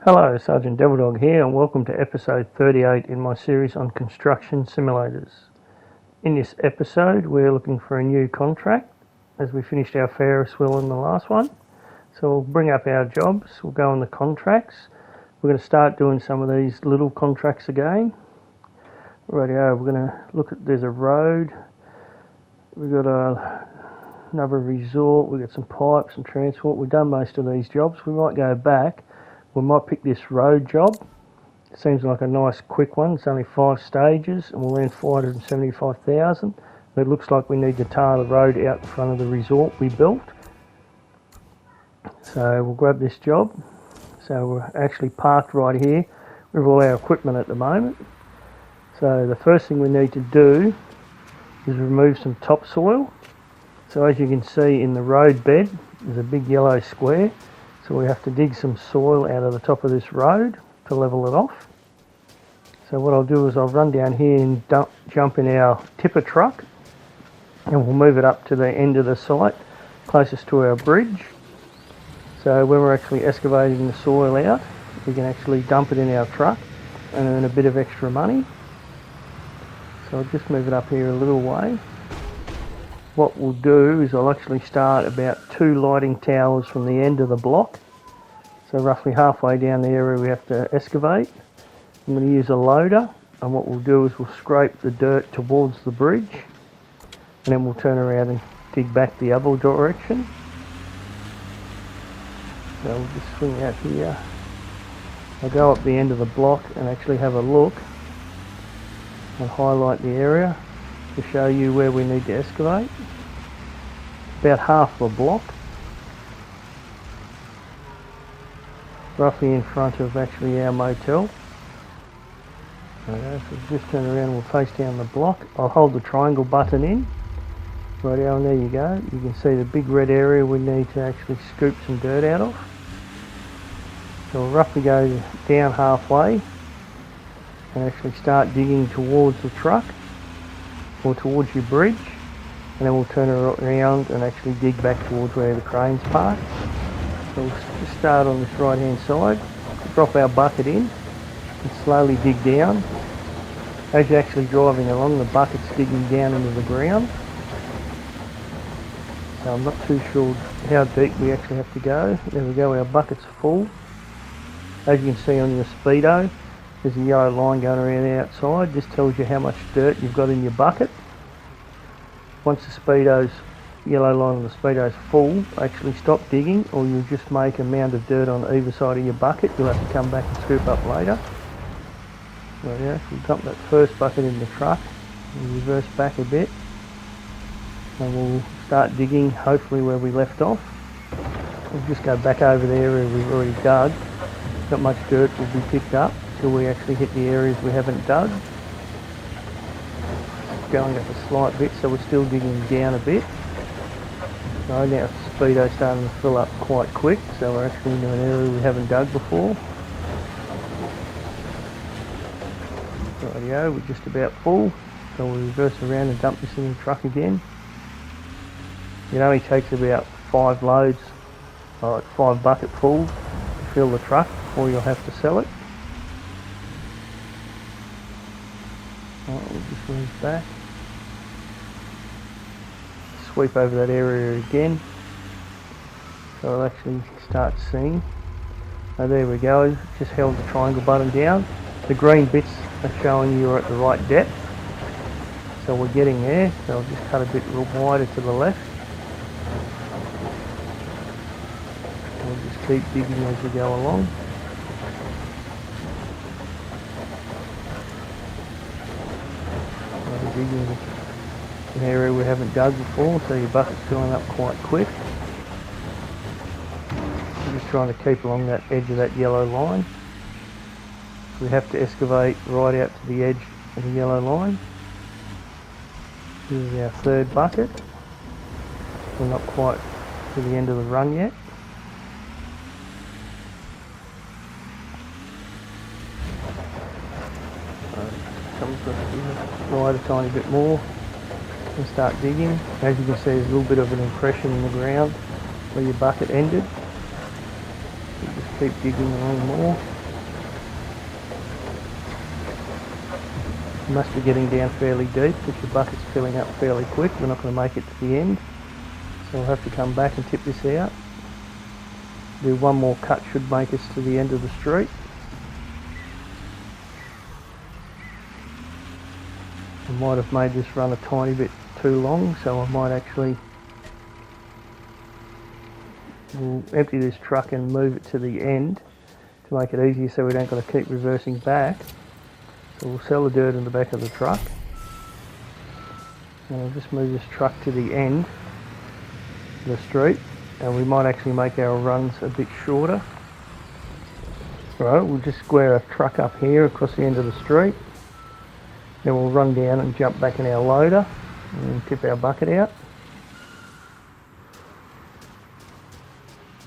Hello, Sergeant Devil Dog here, and welcome to episode 38 in my series on construction simulators. In this episode, we're looking for a new contract as we finished our Ferris wheel in the last one. So we'll bring up our jobs, we'll go on the contracts. We're going to start doing some of these little contracts again. Rightio, we're going to look at, there's a road, we've got another resort, we've got some pipes and transport. We've done most of these jobs. We might go back. We might pick this road job. It seems like a nice quick one. It's only 5 stages and we'll earn 475,000. It looks like we need to tar the road out in front of the resort we built. So we'll grab this job. So we're actually parked right here with all our equipment at the moment. So the first thing we need to do is remove some topsoil. So as you can see in the road bed, there's a big yellow square. So we have to dig some soil out of the top of this road to level it off. So what I'll do is I'll run down here and jump in our tipper truck and we'll move it up to the end of the site closest to our bridge. So when we're actually excavating the soil out, we can actually dump it in our truck and earn a bit of extra money. So I'll just move it up here a little way. What we'll do is I'll actually start about 2 lighting towers from the end of the block. So roughly halfway down the area we have to excavate. I'm going to use a loader, and what we'll do is we'll scrape the dirt towards the bridge and then we'll turn around and dig back the other direction. So we'll just swing out here. I'll go up the end of the block and actually have a look and highlight the area to show you where we need to excavate. About half the block, roughly in front of actually our motel. Okay, so just turn around and we'll face down the block. I'll hold the triangle button in. Rightio, and there you go. You can see the big red area we need to actually scoop some dirt out of. So we'll roughly go down halfway and actually start digging towards the truck or towards your bridge, and then we'll turn around and actually dig back towards where the crane's parked. So we'll just start on this right hand side, drop our bucket in and slowly dig down. As you're actually driving along, the bucket's digging down into the ground. So I'm not too sure how deep we actually have to go. There we go, our bucket's full. As you can see on your speedo, there's a yellow line going around the outside. Just tells you how much dirt you've got in your bucket. Once the yellow line on the speedo is full, actually stop digging, or you'll just make a mound of dirt on either side of your bucket. You'll have to come back and scoop up later. Well, yeah, we'll dump that first bucket in the truck and reverse back a bit, and we'll start digging hopefully where we left off. We'll just go back over the area we've already dug. Not much dirt will be picked up till we actually hit the areas we haven't dug. It's going up a slight bit, so we're still digging down a bit. So now the speedo's starting to fill up quite quick, so we're actually into an area we haven't dug before. Rightio, we're just about full, so we'll reverse around and dump this in the truck again. It only takes about 5 loads, like 5 bucketfuls to fill the truck before you'll have to sell it. Alright, we'll just move back. Sweep over that area again, so I'll actually start seeing. Oh, there we go, just held the triangle button down. The green bits are showing you're at the right depth, so we're getting there. So I'll just cut a bit wider to the left. We'll just keep digging as we go along. Digging an area we haven't dug before, so your bucket's filling up quite quick. I'm just trying to keep along that edge of that yellow line. We have to excavate right out to the edge of the yellow line. This is our 3rd bucket. We're not quite to the end of the run yet. Wide a tiny bit more and start digging. As you can see, there's a little bit of an impression in the ground where your bucket ended. So just keep digging along more. You must be getting down fairly deep because your bucket's filling up fairly quick. We're not going to make it to the end, so we'll have to come back and tip this out. Do one more cut should make us to the end of the street. I might have made this run a tiny bit too long, so I might actually we'll empty this truck and move it to the end to make it easier so we don't got to keep reversing back. So we'll sell the dirt in the back of the truck, and I'll just move this truck to the end of the street, and we might actually make our runs a bit shorter. Right, we'll just square our truck up here across the end of the street, then we'll run down and jump back in our loader and tip our bucket out.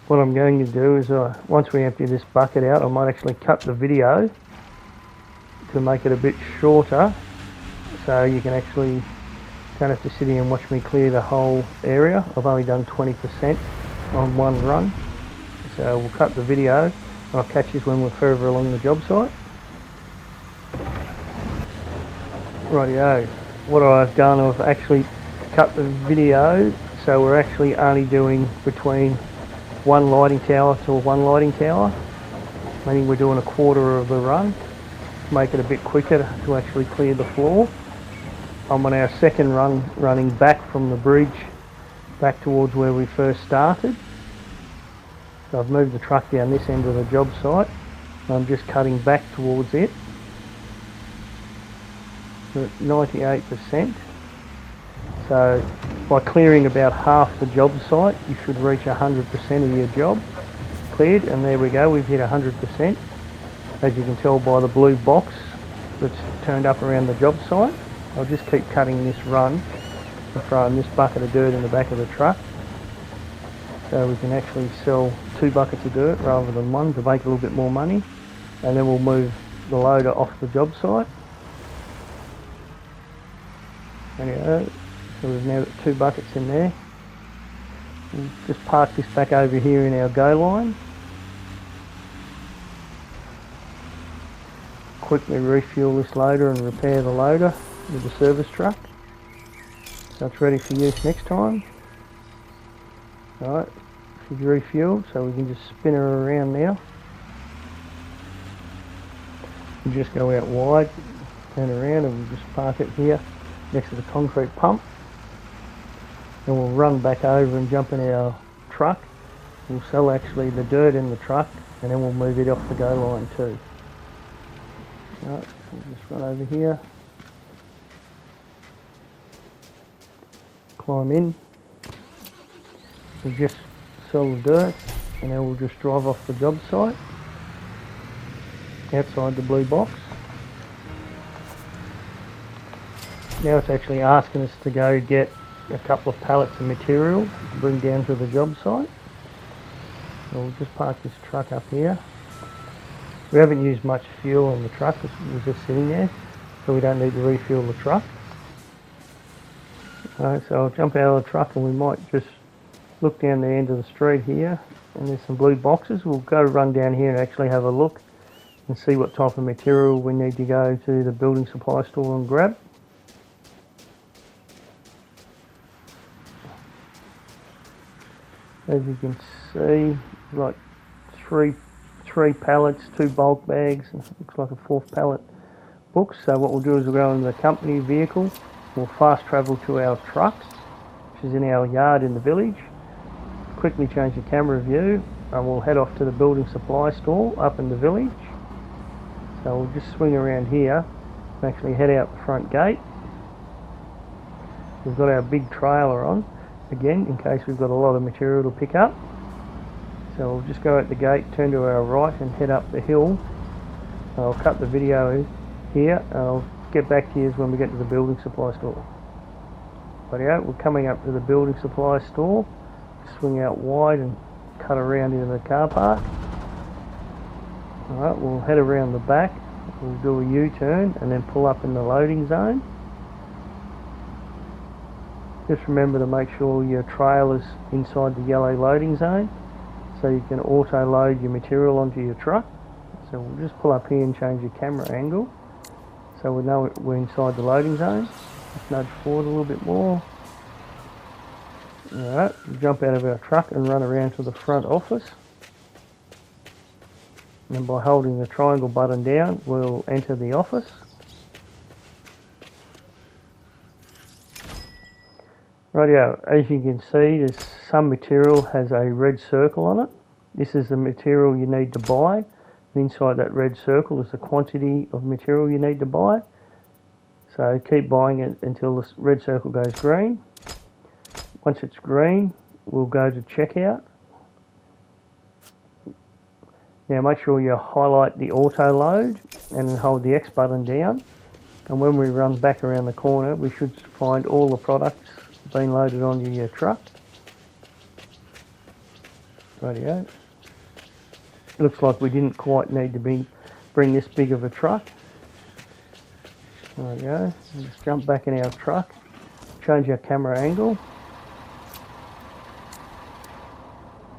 What I'm going to do is once we empty this bucket out, I might actually cut the video to make it a bit shorter, so you can actually don't have to sit here and watch me clear the whole area. I've only done 20% on one run, so we'll cut the video and I'll catch you when we're further along the job site. Rightio, what I've done, I've actually cut the video so we're actually only doing between one lighting tower to one lighting tower, meaning we're doing a quarter of the run to make it a bit quicker to actually clear the floor. I'm on our second run, running back from the bridge back towards where we first started. So I've moved the truck down this end of the job site and I'm just cutting back towards it. We're at 98%. So by clearing about half the job site, you should reach 100% of your job cleared, and there we go, we've hit 100%. As you can tell by the blue box that's turned up around the job site. I'll just keep cutting this run and throwing this bucket of dirt in the back of the truck, so we can actually sell 2 buckets of dirt rather than one to make a little bit more money, and then we'll move the loader off the job site. Anyway, so we've now got 2 buckets in there. We'll just park this back over here in our go line. Quickly refuel this loader and repair the loader with the service truck, so it's ready for use next time. Alright, she's refueled, so we can just spin her around now. We'll just go out wide, turn around, and we'll just park it here next to the concrete pump. Then we'll run back over and jump in our truck. We'll sell actually the dirt in the truck, and then we'll move it off the go line too. Right, we'll just run over here, climb in, we'll just sell the dirt, and then we'll just drive off the job site outside the blue box. Now it's actually asking us to go get a couple of pallets of material to bring down to the job site. So we'll just park this truck up here. We haven't used much fuel on the truck, it was just sitting there, so we don't need to refuel the truck. Alright, so I'll jump out of the truck and we might just look down the end of the street here, and there's some blue boxes. We'll go run down here and actually have a look and see what type of material we need to go to the building supply store and grab. As you can see, like three pallets, 2 bulk bags, and looks like a 4th pallet books. So what we'll do is we'll go in the company vehicle, we'll fast travel to our trucks, which is in our yard in the village, quickly change the camera view, and we'll head off to the building supply store up in the village. So we'll just swing around here and actually head out the front gate. We've got our big trailer on, again, in case we've got a lot of material to pick up. So we'll just go out the gate, turn to our right and head up the hill. I'll cut the video here and I'll get back to you when we get to the building supply store. Rightio, we're coming up to the building supply store. Swing out wide and cut around into the car park. Alright, we'll head around the back, we'll do a U-turn and then pull up in the loading zone. Just remember to make sure your trailer's inside the yellow loading zone, so you can auto load your material onto your truck. So we'll just pull up here and change your camera angle so so we know we're inside the loading zone. Let's nudge forward a little bit more. Alright, jump out of our truck and run around to the front office. And by holding the triangle button down, we'll enter the office. Rightio, as you can see, there's some material has a red circle on it. This is the material you need to buy. And inside that red circle is the quantity of material you need to buy. So keep buying it until the red circle goes green. Once it's green, we'll go to checkout. Now make sure you highlight the auto load and then hold the X button down. And when we run back around the corner, we should find all the products being loaded onto your truck. Rightio. Looks like we didn't quite need to bring this big of a truck. There we go. Let's jump back in our truck, change our camera angle,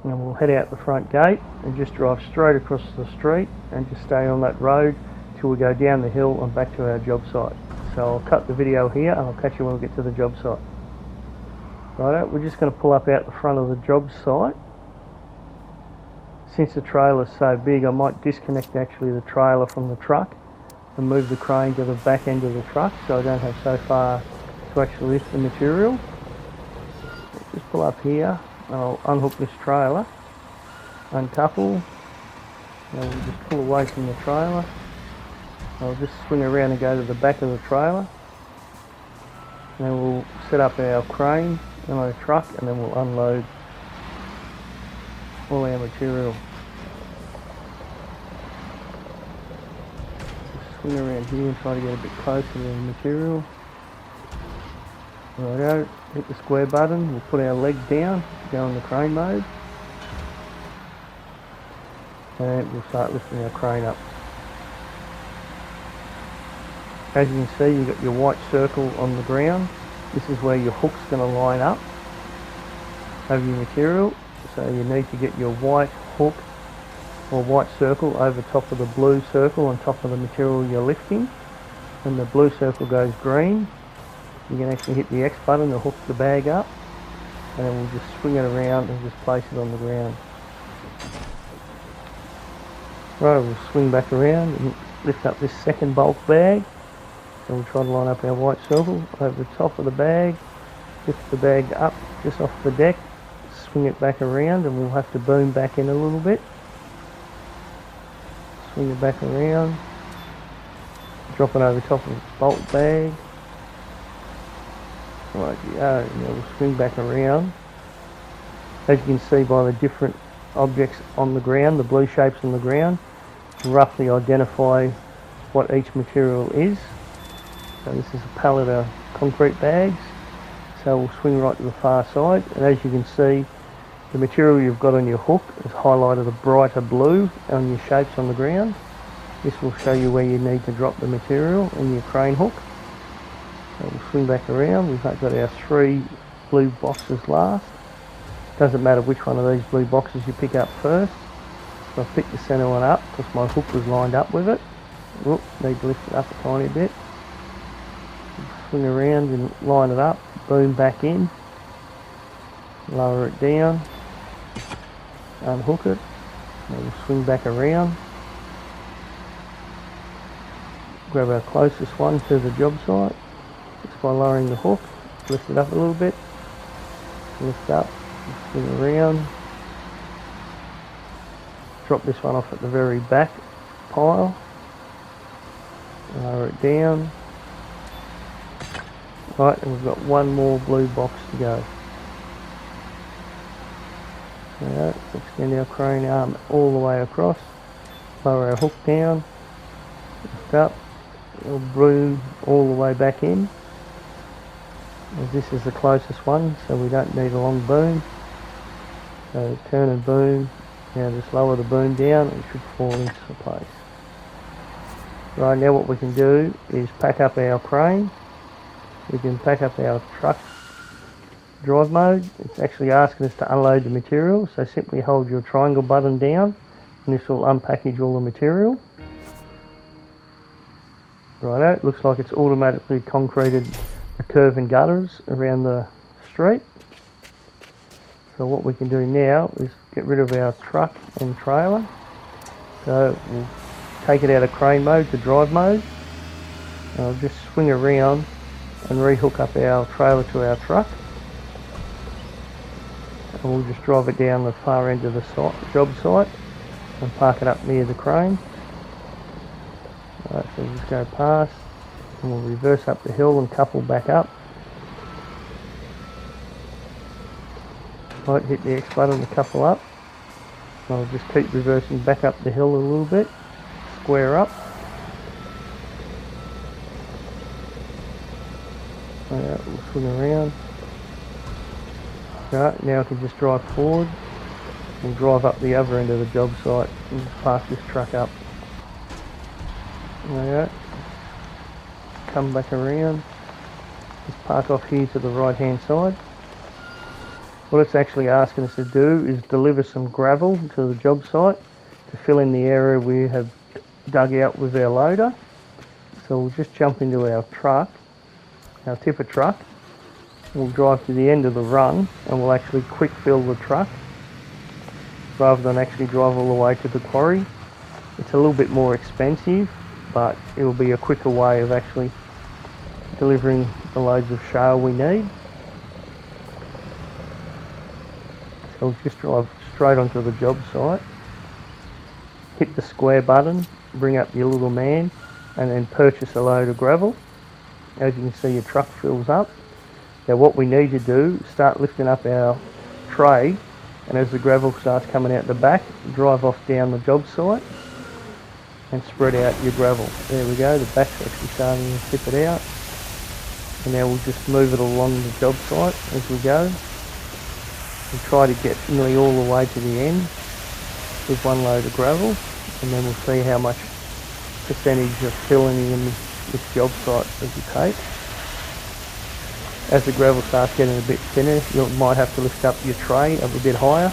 and we'll head out the front gate and just drive straight across the street and just stay on that road till we go down the hill and back to our job site. So I'll cut the video here and I'll catch you when we get to the job site. Righto, we're just going to pull up out the front of the job site. Since the trailer's so big, I might disconnect actually the trailer from the truck and move the crane to the back end of the truck so I don't have so far to actually lift the material. Just pull up here and I'll unhook this trailer, uncouple, and we'll just pull away from the trailer. I'll just swing around and go to the back of the trailer. And then we'll set up our crane and our truck and then we'll unload all our material. Just swing around here and try to get a bit closer to the material. Righto, hit the square button, we'll put our legs down, go in the crane mode, and we'll start lifting our crane up. As you can see, you've got your white circle on the ground. This is where your hook's going to line up over your material. So you need to get your white hook or white circle over top of the blue circle on top of the material you're lifting. When the blue circle goes green, you can actually hit the X button to hook the bag up, and then we'll just swing it around and just place it on the ground. Right, we'll swing back around and lift up this second bulk bag. So we'll try to line up our white circle over the top of the bag, lift the bag up just off the deck, swing it back around, and we'll have to boom back in a little bit. Swing it back around, drop it over top of the bulk bag. Right, now we'll swing back around. As you can see by the different objects on the ground, the blue shapes on the ground, roughly identify what each material is. So this is a pallet of concrete bags. So we'll swing right to the far side, and as you can see, the material you've got on your hook is highlighted a brighter blue on your shapes on the ground. This will show you where you need to drop the material in your crane hook. So we'll swing back around. We've got our 3 blue boxes last. Doesn't matter which one of these blue boxes you pick up first. So I've picked the centre one up because my hook was lined up with it. Oop, need to lift it up a tiny bit. Swing around and line it up, boom back in, lower it down, unhook it, and we'll swing back around, grab our closest one to the job site, just by lowering the hook, lift it up a little bit, lift up, swing around, drop this one off at the very back pile, lower it down. Right, and we've got one more blue box to go. Alright, extend our crane arm all the way across, lower our hook down, lift up, it'll boom all the way back in. As this is the closest one, so we don't need a long boom. So turn and boom, now just lower the boom down and it should fall into place. Right, now what we can do is pack up our crane. We can pack up our truck drive mode. It's actually asking us to unload the material, so simply hold your triangle button down and this will unpackage all the material. Righto, it looks like it's automatically concreted the curve and gutters around the street. So what we can do now is get rid of our truck and trailer. So we'll take it out of crane mode to drive mode. And I'll just swing around and rehook up our trailer to our truck. And we'll just drive it down the far end of the job site and park it up near the crane. Right, so we'll just go past and we'll reverse up the hill and couple back up. Right, hit the X button to couple up. I'll just keep reversing back up the hill a little bit, square up. Right, we'll swing around. Right, now I can just drive forward. We'll drive up the other end of the job site and just park this truck up. Right, come back around. Just park off here to the right hand side. What it's actually asking us to do is deliver some gravel to the job site to fill in the area we have dug out with our loader. So we'll just jump into our truck, our tipper truck. We'll drive to the end of the run and we'll actually quick fill the truck rather than actually drive all the way to the quarry. It's a little bit more expensive, but it will be a quicker way of actually delivering the loads of shale we need. So we'll just drive straight onto the job site, hit the square button, bring up your little man, and then purchase a load of gravel. As you can see, your truck fills up. Now what we need to do is start lifting up our tray, and as the gravel starts coming out the back, drive off down the job site and spread out your gravel. There we go, the back's actually starting to tip it out. And now we'll just move it along the job site as we go. We'll try to get nearly all the way to the end with one load of gravel, and then we'll see how much percentage of filling in this job site as we take. As the gravel starts getting a bit thinner, you might have to lift up your tray up a bit higher,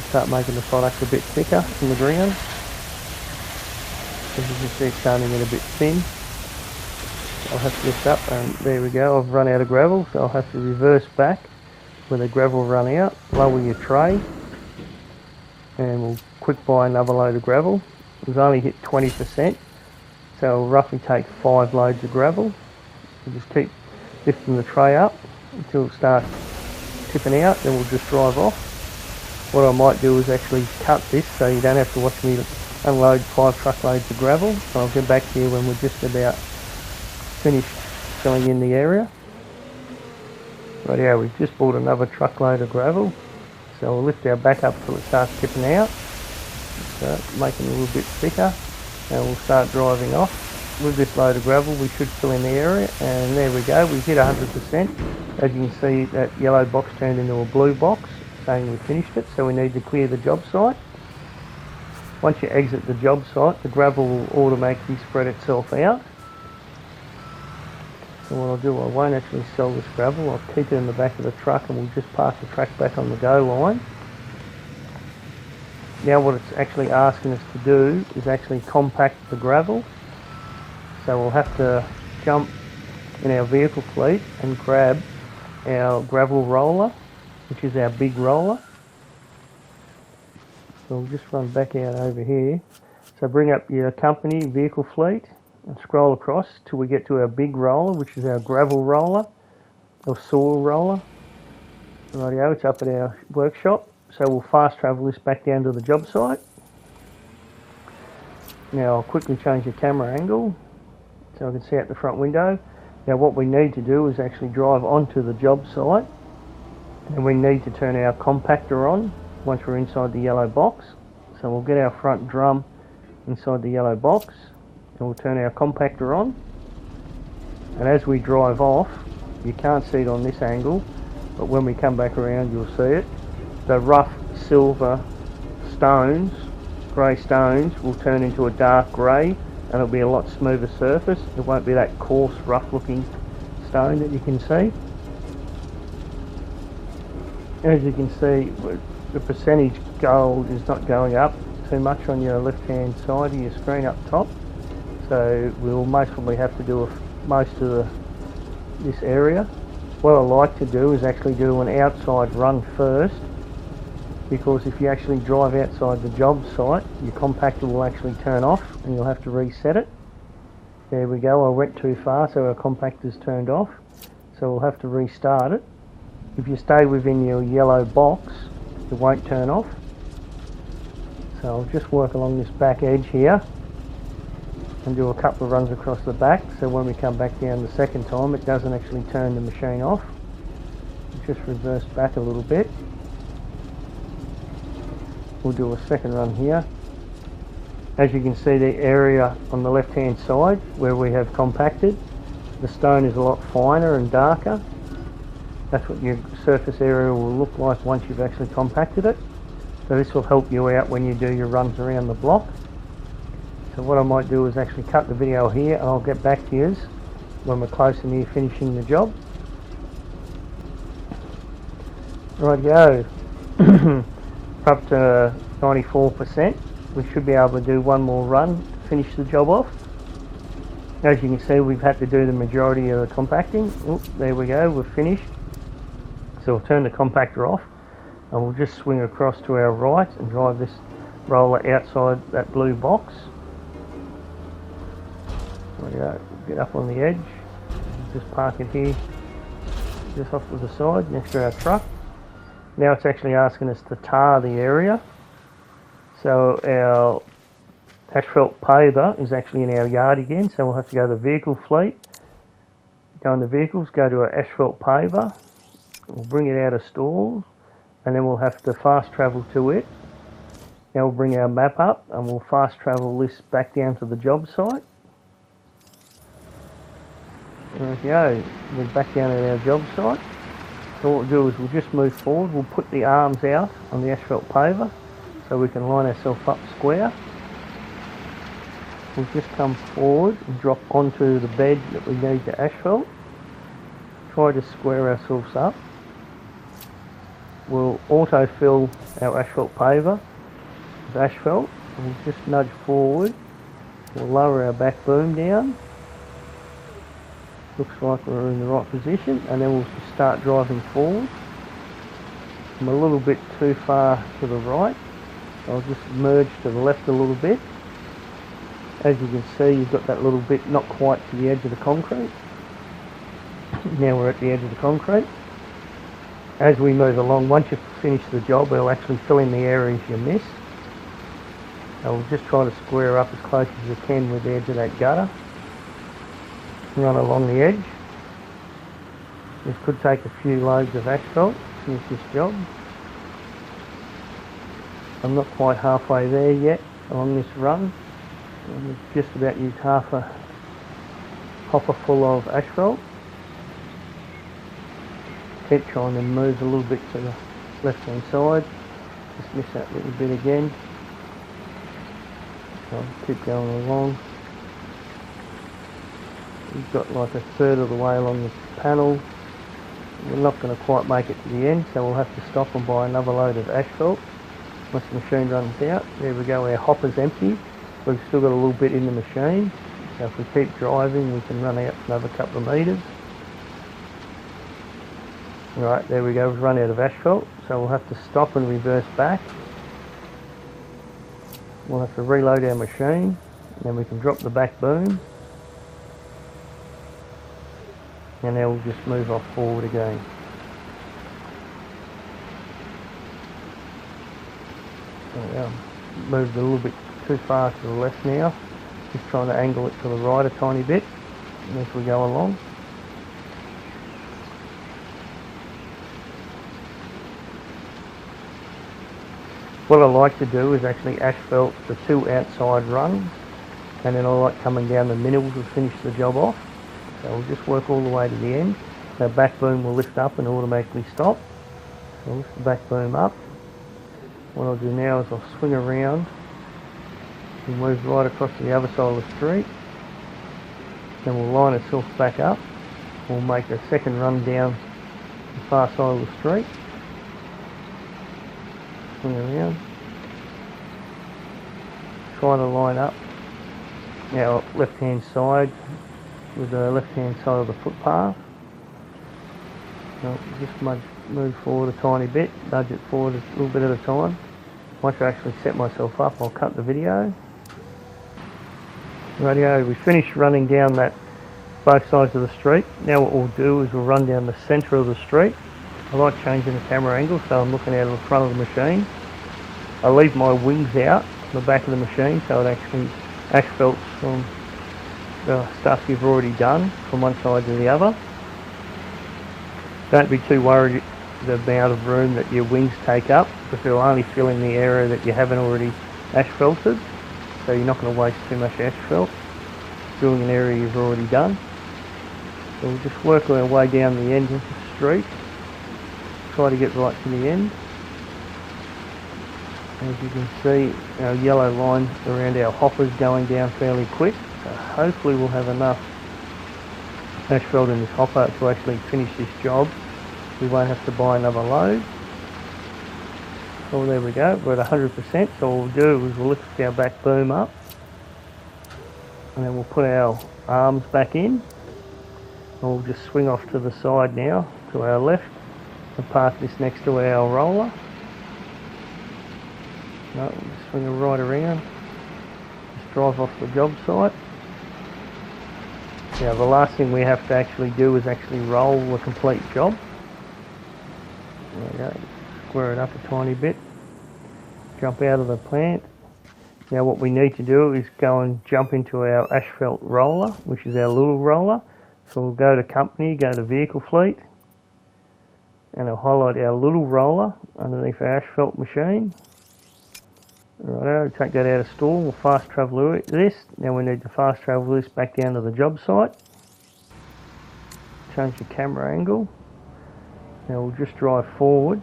start making the product a bit thicker in the ground. As you can see, it's starting to get a bit thin. I'll have to lift up, and there we go, I've run out of gravel, so I'll have to reverse back when the gravel run out, lower your tray, and we'll quick buy another load of gravel. We've only hit 20%, so it'll roughly take 5 loads of gravel. We'll just keep lifting the tray up until it starts tipping out, then we'll just drive off. What I might do is actually cut this so you don't have to watch me unload 5 truckloads of gravel. So I'll get back here when we're just about finished filling in the area. Rightio, we've just bought another truckload of gravel, so we'll lift our back up till it starts tipping out, start making it a little bit thicker, and we'll start driving off. With this load of gravel we should fill in the area, and there we go, we've hit 100%. As you can see, that yellow box turned into a blue box saying we finished it, so we need to clear the job site. Once you exit the job site, the gravel will automatically spread itself out. So what I'll do, I won't actually sell this gravel, I'll keep it in the back of the truck and we'll just park the truck back on the go line. Now what it's actually asking us to do is actually compact the gravel. So we'll have to jump in our vehicle fleet and grab our gravel roller, which is our big roller. So we'll just run back out over here. So bring up your company vehicle fleet and scroll across till we get to our big roller, which is our gravel roller or soil roller. Rightio, it's up at our workshop, so we'll fast travel this back down to the job site. Now I'll quickly change the camera angle so I can see out the front window. Now what we need to do is actually drive onto the job site, and we need to turn our compactor on once we're inside the yellow box. So we'll get our front drum inside the yellow box, and we'll turn our compactor on, and as we drive off, you can't see it on this angle, but when we come back around you'll see it, the rough silver stones, grey stones, will turn into a dark grey, and it'll be a lot smoother surface. It won't be that coarse, rough looking stone that you can see. As you can see, the percentage gold is not going up too much on your left hand side of your screen up top. so we'll most probably have to do most of this area. What I like to do is actually do an outside run first, because if you actually drive outside the job site, your compactor will actually turn off and you'll have to reset it. There we go, I went too far, so our compactor's turned off, so we'll have to restart it. If you stay within your yellow box, it won't turn off. So I'll just work along this back edge here and do a couple of runs across the back, so when we come back down the second time it doesn't actually turn the machine off. Just reverse back a little bit. We'll do a second run here. As you can see, the area on the left hand side where we have compacted, the stone is a lot finer and darker. That's what your surface area will look like once you've actually compacted it. So this will help you out when you do your runs around the block. So what I might do is actually cut the video here and I'll get back to you when we're close to near finishing the job. Right, go. Up to 94%. We should be able to do one more run to finish the job off. As you can see, we've had to do the majority of the compacting. Oop, there we go, we're finished. So we'll turn the compactor off and we'll just swing across to our right and drive this roller outside that blue box. There we go, get up on the edge, just park it here, just off to the side next to our truck. Now it's actually asking us to tar the area. So our asphalt paver is actually in our yard again, so we'll have to go to the vehicle fleet, go in the vehicles, go to our asphalt paver, we'll bring it out of stores, and then we'll have to fast travel to it. Now we'll bring our map up and we'll fast travel this back down to the job site. There we go, we're back down at our job site. So what we'll do is we'll just move forward, we'll put the arms out on the asphalt paver so we can line ourselves up square. We'll just come forward and drop onto the bed that we need to asphalt. Try to square ourselves up. We'll auto fill our asphalt paver with asphalt. We'll just nudge forward. We'll lower our back boom down. Looks like we're in the right position, and then we'll just start driving forward. I'm a little bit too far to the right. I'll just merge to the left a little bit. As you can see, you've got that little bit not quite to the edge of the concrete. Now we're at the edge of the concrete. As we move along, once you've finished the job, it'll actually fill in the areas you missed. So we'll just try to square up as close as you can with the edge of that gutter. Run along the edge. This could take a few loads of asphalt to finish this job. I'm not quite halfway there yet along this run. I've just about used half a hopper full of asphalt. Keep trying to move a little bit to the left hand side. Just miss that little bit again. So I'll keep going along. We've got like a third of the way along the panel. We're not going to quite make it to the end, so we'll have to stop and buy another load of asphalt once the machine runs out. There we go, our hopper's empty. We've still got a little bit in the machine, so if we keep driving we can run out another couple of metres. Right, there we go, we've run out of asphalt, so we'll have to stop and reverse back. We'll have to reload our machine, and then we can drop the back boom. And now we'll just move off forward again. Moved a little bit too far to the left now. Just trying to angle it to the right a tiny bit as we go along. What I like to do is actually asphalt the two outside runs, and then I like coming down the middle to finish the job off. So we'll just work all the way to the end. Our back boom will lift up and automatically stop. So I'll lift the back boom up. What I'll do now is I'll swing around and move right across to the other side of the street. Then we'll line ourselves back up. We'll make a second run down the far side of the street. Swing around. Try to line up our left hand side with the left hand side of the footpath. So just move forward a tiny bit, nudge it forward a little bit at a time. Once I actually set myself up, I'll cut the video. Rightio, we finished running down that both sides of the street. Now what we'll do is we'll run down the centre of the street. I like changing the camera angle so I'm looking out of the front of the machine. I leave my wings out on the back of the machine so it actually asphalts from the stuff you've already done from one side to the other. Don't be too worried the amount of room that your wings take up, because they'll only fill in the area that you haven't already asphalted, so you're not going to waste too much asphalt filling an area you've already done. So we'll just work our way down the end of the street, try to get right to the end. As you can see, our yellow line around our hoppers going down fairly quick, so hopefully we'll have enough asphalt in this hopper to actually finish this job. We won't have to buy another load. Oh, there we go, we're at 100%, so what we'll do is we'll lift our back boom up and then we'll put our arms back in, and we'll just swing off to the side now, to our left, and park this next to our roller. No, we'll just swing it right around, just drive off the job site. Now the last thing we have to actually do is actually roll the complete job. There we go, square it up a tiny bit, jump out of the plant. Now what we need to do is go and jump into our asphalt roller, which is our little roller. So we'll go to company, go to vehicle fleet, and I'll highlight our little roller underneath our asphalt machine. Righto, take that out of store, we'll fast travel this. Now we need to fast travel this back down to the job site. Change the camera angle. Now we'll just drive forward,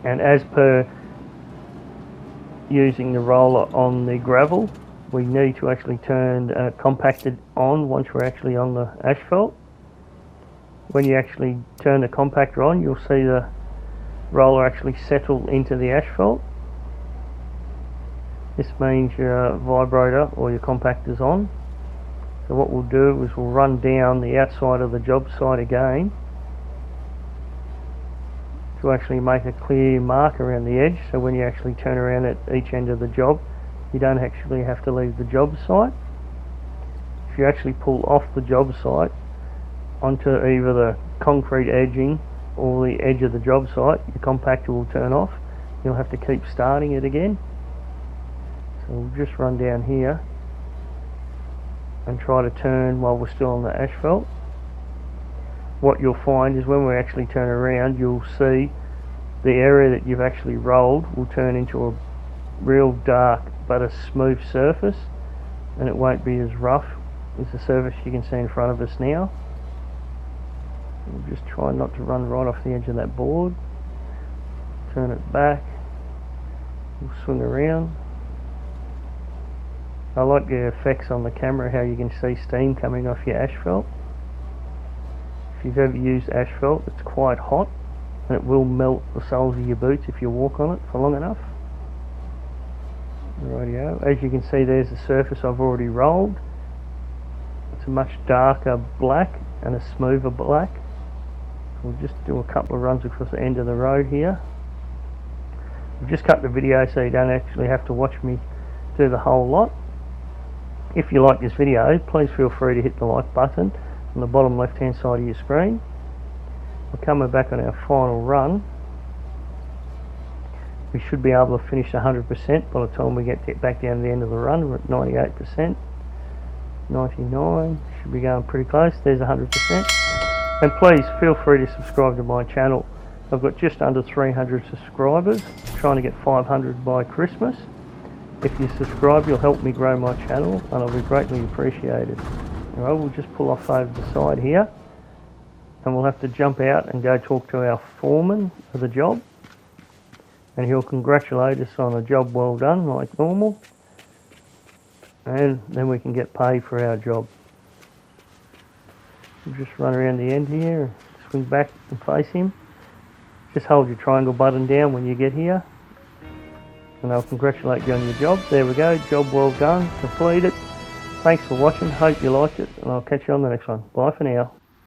and as per using the roller on the gravel, we need to actually turn compacted on once we're actually on the asphalt. When you actually turn the compactor on, you'll see the roller actually settle into the asphalt. This means your vibrator or your compactor's on. So what we'll do is we'll run down the outside of the job site again to actually make a clear mark around the edge, so when you actually turn around at each end of the job, you don't actually have to leave the job site. If you actually pull off the job site onto either the concrete edging or the edge of the job site, your compactor will turn off. You'll have to keep starting it again. So we'll just run down here and try to turn while we're still on the asphalt. What you'll find is when we actually turn around, you'll see the area that you've actually rolled will turn into a real dark but a smooth surface, and it won't be as rough as the surface you can see in front of us now. We'll just try not to run right off the edge of that board. Turn it back. We'll swing around. I like the effects on the camera, how you can see steam coming off your asphalt. If you've ever used asphalt, it's quite hot and it will melt the soles of your boots if you walk on it for long enough. Rightio, as you can see, there's the surface I've already rolled. It's a much darker black and a smoother black. We'll just do a couple of runs across the end of the road here. I've just cut the video so you don't actually have to watch me do the whole lot. If you like this video, please feel free to hit the like button on the bottom left hand side of your screen. We're coming back on our final run. We should be able to finish 100% by the time we get back down to the end of the run. We're at 98%, 99, should be going pretty close. There's 100%. And please feel free to subscribe to my channel. I've got just under 300 subscribers, trying to get 500 by Christmas. If you subscribe, you'll help me grow my channel and I'll be greatly appreciated. Alright, we'll just pull off over the side here and we'll have to jump out and go talk to our foreman of the job, and he'll congratulate us on a job well done like normal, and then we can get paid for our job. We'll just run around the end here, swing back and face him. Just hold your triangle button down when you get here. and I'll congratulate you on your job. There we go, job well done, completed. Thanks for watching, hope you liked it, and I'll catch you on the next one. Bye for now.